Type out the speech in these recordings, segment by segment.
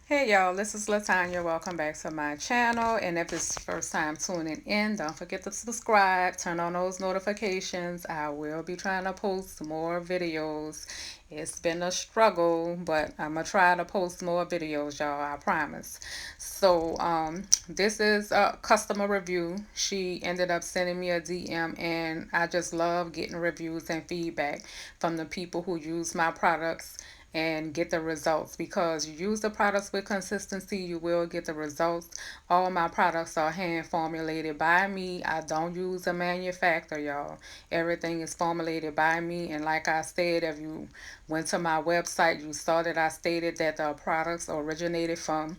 Hey y'all, this is Latanya. Welcome back to my channel. And if it's first time tuning in, don't forget to subscribe, turn on those notifications. I will be trying to post more videos. It's been a struggle, but I'm gonna try to post more videos, y'all, I promise. This is a customer review. She ended up sending me a DM, and I just love getting reviews and feedback from the people who use my products and get the results, because you use the products with consistency, you will get the results. All my products are hand formulated by me. I don't use a manufacturer, y'all. Everything is formulated by me. And like I said, if you went to my website, you saw that I stated that the products originated from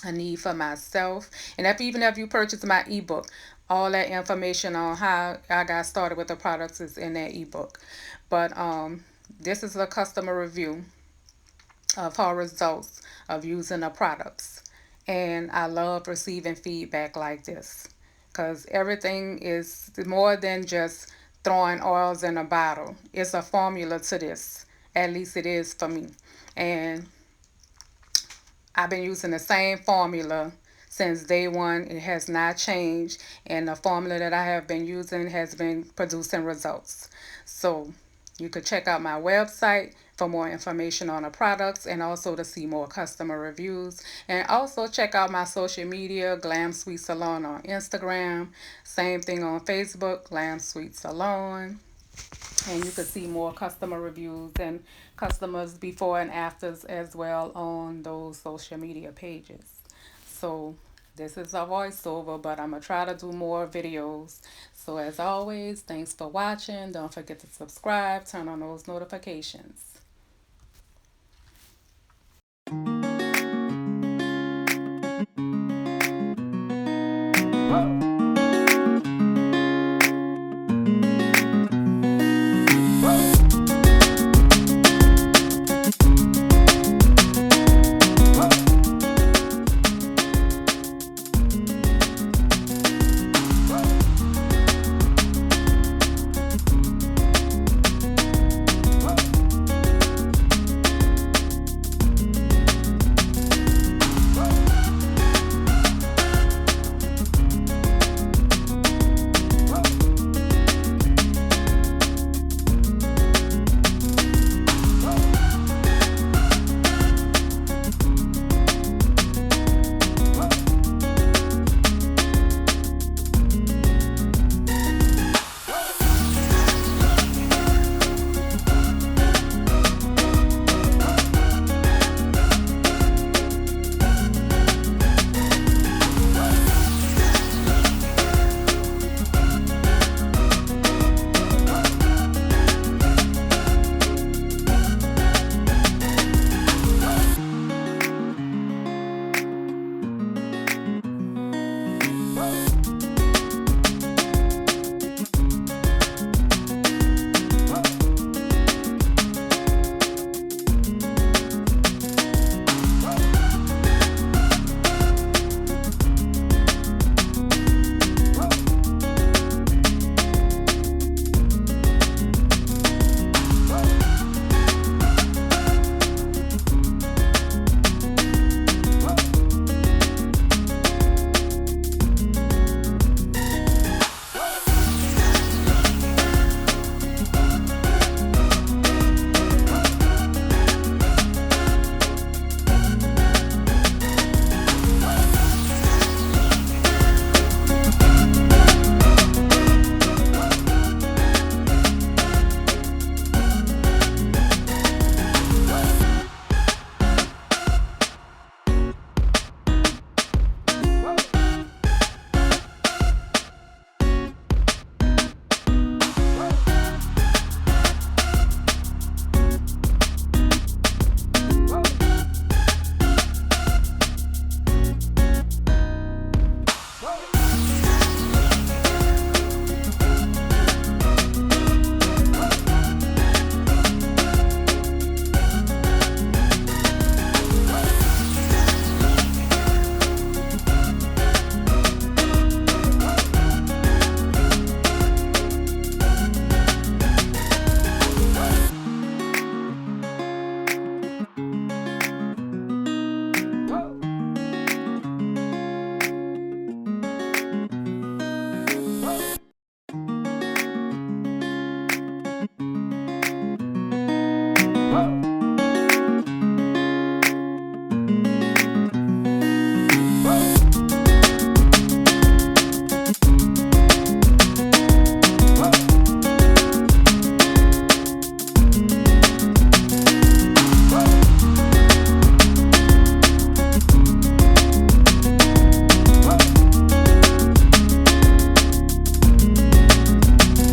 a need for myself. And even if you purchase my ebook, all that information on how I got started with the products is in that ebook. But this is a customer review of her results of using the products. And I love receiving feedback like this, because everything is more than just throwing oils in a bottle. It's a formula to this. At least it is for me. And I've been using the same formula since day one. It has not changed. And the formula that I have been using has been producing results. So you could check out my website for more information on the products, and also to see more customer reviews. And also check out my social media, Glam Sweet Salon on Instagram. Same thing on Facebook, Glam Sweet Salon. And you could see more customer reviews and customers before and afters as well on those social media pages. So this is a voiceover, but I'm gonna try to do more videos. So as always, thanks for watching. Don't forget to subscribe, turn on those notifications.